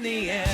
the air.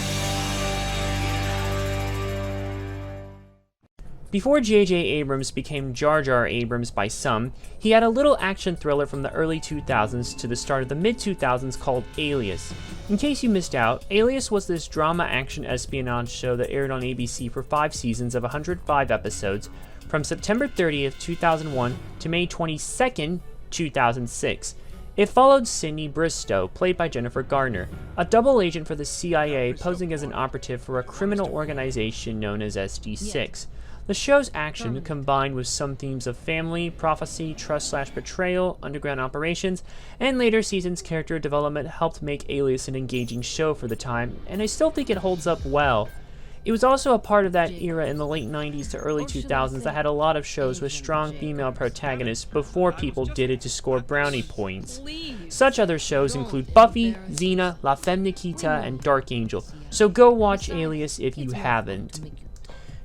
Before J.J. Abrams became Jar Jar Abrams by some, he had a little action thriller from the early 2000s to the start of the mid-2000s called Alias. In case you missed out, Alias was this drama action espionage show that aired on ABC for 5 seasons of 105 episodes from September 30th, 2001 to May 22nd, 2006. It followed Sydney Bristow, played by Jennifer Garner, a double agent for the CIA posing as an operative for a criminal organization known as SD6. The show's action, combined with some themes of family, prophecy, trust/betrayal, underground operations, and later seasons' character development, helped make Alias an engaging show for the time, and I still think it holds up well. It was also a part of that era in the late 90s to early 2000s that had a lot of shows with strong female protagonists before people did it to score brownie points. Such other shows include Buffy, Xena, La Femme Nikita, and Dark Angel, so go watch Alias if you haven't.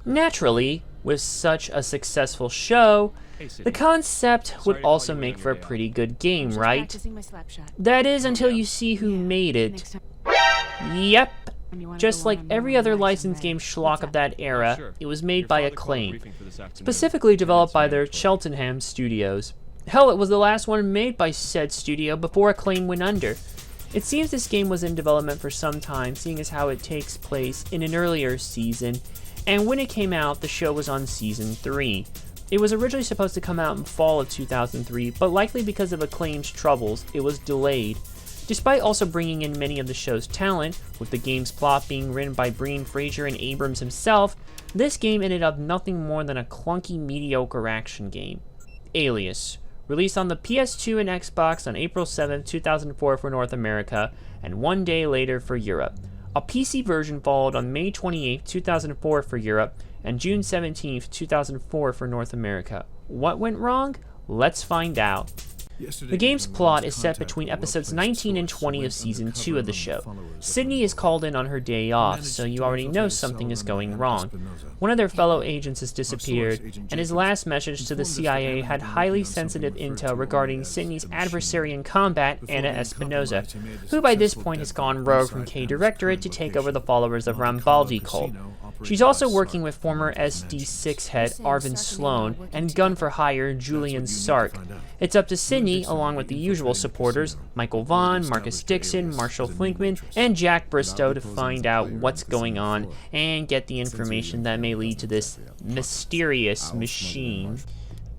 Naturally, with such a successful show, the concept would also make for a pretty good game, right? That is, until you see who made it. Yep. Just like every other licensed game schlock of that era, it was made by Acclaim, specifically developed by their Cheltenham studios. Hell, it was the last one made by said studio before Acclaim went under. It seems this game was in development for some time, seeing as how it takes place in an earlier season, and when it came out, the show was on Season 3. It was originally supposed to come out in fall of 2003, but likely because of Acclaim's troubles, it was delayed. Despite also bringing in many of the show's talent, with the game's plot being written by Breen Fraser and Abrams himself, this game ended up nothing more than a clunky, mediocre action game. Alias, released on the PS2 and Xbox on April 7, 2004 for North America, and 1 day later for Europe. A PC version followed on May 28, 2004 for Europe, and June 17, 2004 for North America. What went wrong? Let's find out. The game's plot is set between episodes 19 and 20 of Season 2 of the show. Sydney is called in on her day off, so you already know something is going wrong. One of their fellow agents has disappeared, and his last message to the CIA had highly sensitive intel regarding Sydney's adversary in combat, Anna Espinosa, who by this point has gone rogue from K-Directorate to take over the followers of Rambaldi cult. She's also working with former SD6 head Arvin Sloan and gun-for-hire Julian Sark. It's up to Sydney, along with the usual supporters, Michael Vaughn, Marcus Dixon, Marshall Flinkman, and Jack Bristow to find out what's going on and get the information that may lead to this mysterious machine.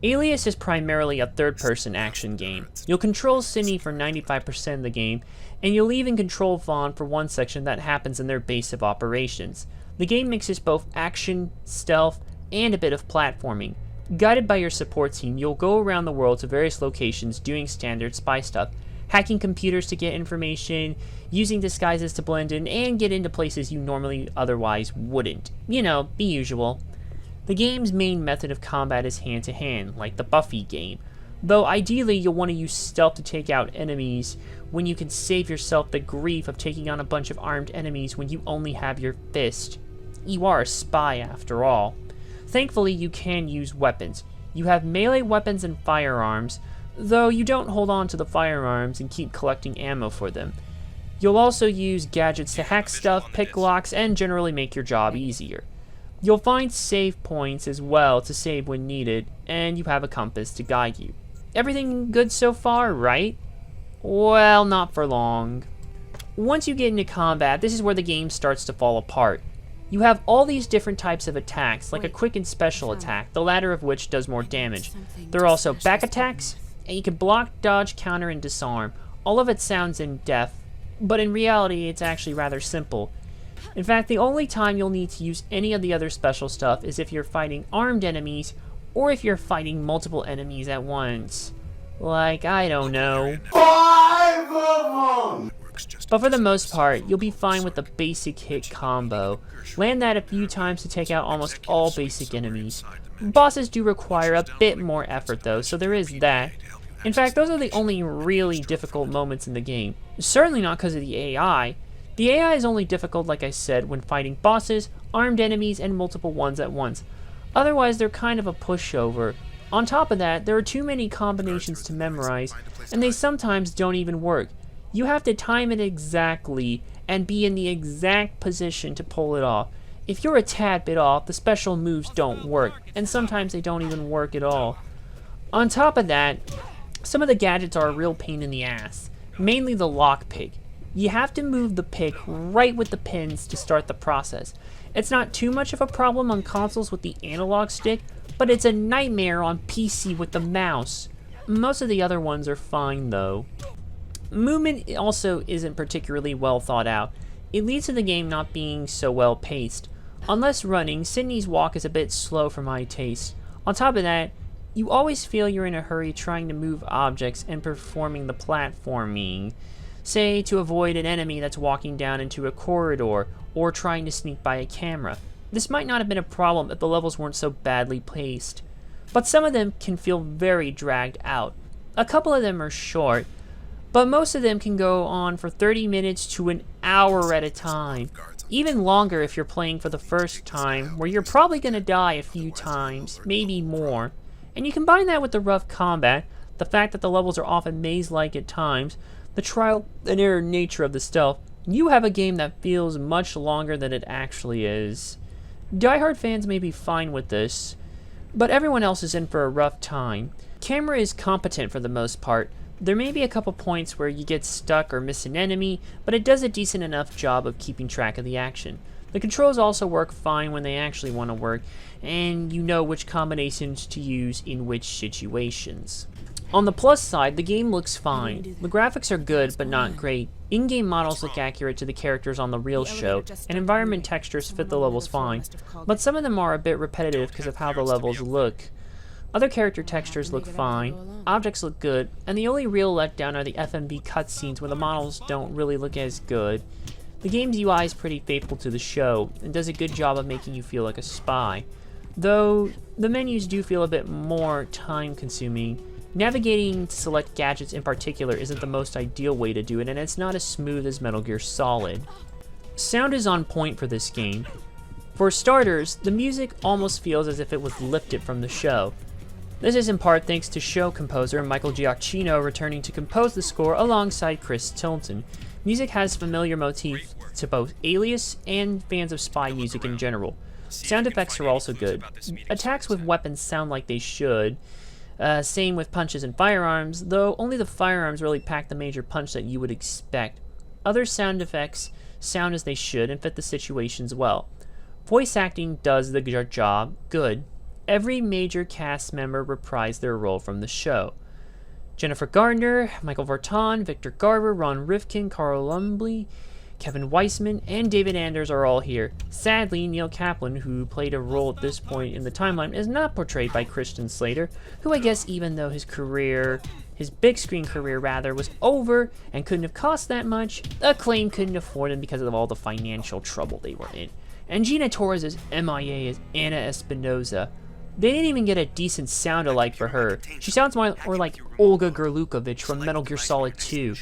Alias is primarily a third-person action game. You'll control Sydney for 95% of the game, and you'll even control Vaughn for one section that happens in their base of operations. The game mixes both action, stealth, and a bit of platforming. Guided by your support team, you'll go around the world to various locations doing standard spy stuff, hacking computers to get information, using disguises to blend in, and get into places you normally otherwise wouldn't. You know, the usual. The game's main method of combat is hand-to-hand, like the Buffy game, though ideally you'll want to use stealth to take out enemies when you can save yourself the grief of taking on a bunch of armed enemies when you only have your fist. You are a spy after all. Thankfully, you can use weapons. You have melee weapons and firearms, though you don't hold on to the firearms and keep collecting ammo for them. You'll also use gadgets to hack stuff, pick locks, and generally make your job easier. You'll find save points as well to save when needed, and you have a compass to guide you. Everything good so far, right? Well, not for long. Once you get into combat, this is where the game starts to fall apart. You have all these different types of attacks, like a quick and special attack, the latter of which does more damage. There are also back attacks, and you can block, dodge, counter, and disarm. All of it sounds in-depth, but in reality it's actually rather simple. In fact, the only time you'll need to use any of the other special stuff is if you're fighting armed enemies, or if you're fighting multiple enemies at once. Like, I don't know. 5 of them! But for the most part, you'll be fine with the basic hit combo. Land that a few times to take out almost all basic enemies. Bosses do require a bit more effort though, so there is that. In fact, those are the only really difficult moments in the game. Certainly not because of the AI. The AI is only difficult, like I said, when fighting bosses, armed enemies, and multiple ones at once. Otherwise, they're kind of a pushover. On top of that, there are too many combinations to memorize, and they sometimes don't even work. You have to time it exactly and be in the exact position to pull it off. If you're a tad bit off, the special moves don't work, and sometimes they don't even work at all. On top of that, some of the gadgets are a real pain in the ass, mainly the lockpick. You have to move the pick right with the pins to start the process. It's not too much of a problem on consoles with the analog stick, but it's a nightmare on PC with the mouse. Most of the other ones are fine though. Movement also isn't particularly well thought out. It leads to the game not being so well paced. Unless running, Sydney's walk is a bit slow for my taste. On top of that, you always feel you're in a hurry trying to move objects and performing the platforming. Say, to avoid an enemy that's walking down into a corridor, or trying to sneak by a camera. This might not have been a problem if the levels weren't so badly paced, but some of them can feel very dragged out. A couple of them are short, but most of them can go on for 30 minutes to an hour at a time. Even longer if you're playing for the first time, where you're probably going to die a few times, maybe more. And you combine that with the rough combat, the fact that the levels are often maze-like at times, the trial and error nature of the stealth, you have a game that feels much longer than it actually is. Die Hard fans may be fine with this, but everyone else is in for a rough time. Camera is competent for the most part. There may be a couple points where you get stuck or miss an enemy, but it does a decent enough job of keeping track of the action. The controls also work fine when they actually want to work, and you know which combinations to use in which situations. On the plus side, the game looks fine. The graphics are good, but not great. In-game models look accurate to the characters on the real show, and environment textures fit the levels fine, but some of them are a bit repetitive because of how the levels look. Other character textures look fine, objects look good, and the only real letdown are the FMV cutscenes where the models don't really look as good. The game's UI is pretty faithful to the show, and does a good job of making you feel like a spy, though the menus do feel a bit more time-consuming. Navigating to select gadgets in particular isn't the most ideal way to do it, and it's not as smooth as Metal Gear Solid. Sound is on point for this game. For starters, the music almost feels as if it was lifted from the show. This is in part thanks to show composer Michael Giacchino returning to compose the score alongside Chris Tilton. Music has familiar motifs to both Alias and fans of spy music in general. Sound effects are also good. Attacks with weapons sound like they should. Same with punches and firearms, though only the firearms really pack the major punch that you would expect. Other sound effects sound as they should and fit the situations well. Voice acting does the job good. Every major cast member reprised their role from the show. Jennifer Gardner, Michael Vartan, Victor Garber, Ron Rifkin, Carl Lumbly, Kevin Weissman, and David Anders are all here. Sadly, Neil Kaplan, who played a role at this point in the timeline, is not portrayed by Christian Slater, who I guess even though his big screen career was over and couldn't have cost that much, Acclaim couldn't afford him because of all the financial trouble they were in. And Gina Torres' MIA is Anna Espinosa. They didn't even get a decent sound alike for her. She sounds more like Olga Gurlukovich from Metal Gear Solid 2.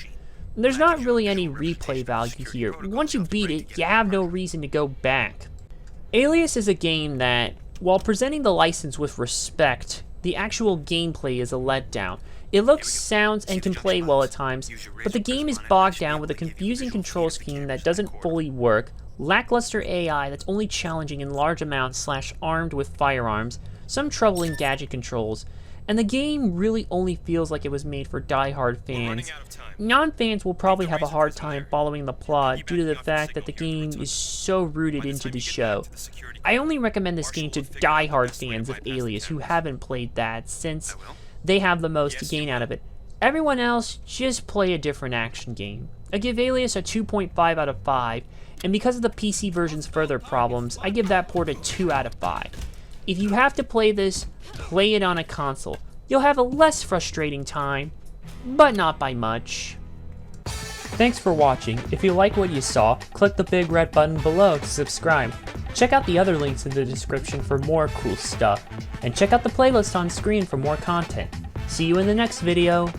There's not really any replay value here. Once you beat it, you have no reason to go back. Alias is a game that, while presenting the license with respect, the actual gameplay is a letdown. It looks, sounds, and can play well at times, but the game is bogged down with a confusing control scheme that doesn't fully work, lackluster AI that's only challenging in large amounts / armed with firearms, some troubling gadget controls, and the game really only feels like it was made for die-hard fans. Non-fans will probably have a hard time following the plot due to the fact that the game is so rooted into the show. I only recommend this game to die-hard fans of Alias who haven't played that, since they have the most to gain out of it. Everyone else, just play a different action game. I give Alias a 2.5 out of 5, and because of the PC version's further problems, I give that port a 2 out of 5. If you have to play this, play it on a console. You'll have a less frustrating time, but not by much. Thanks for watching. If you like what you saw, click the big red button below to subscribe. Check out the other links in the description for more cool stuff, and check out the playlist on screen for more content. See you in the next video.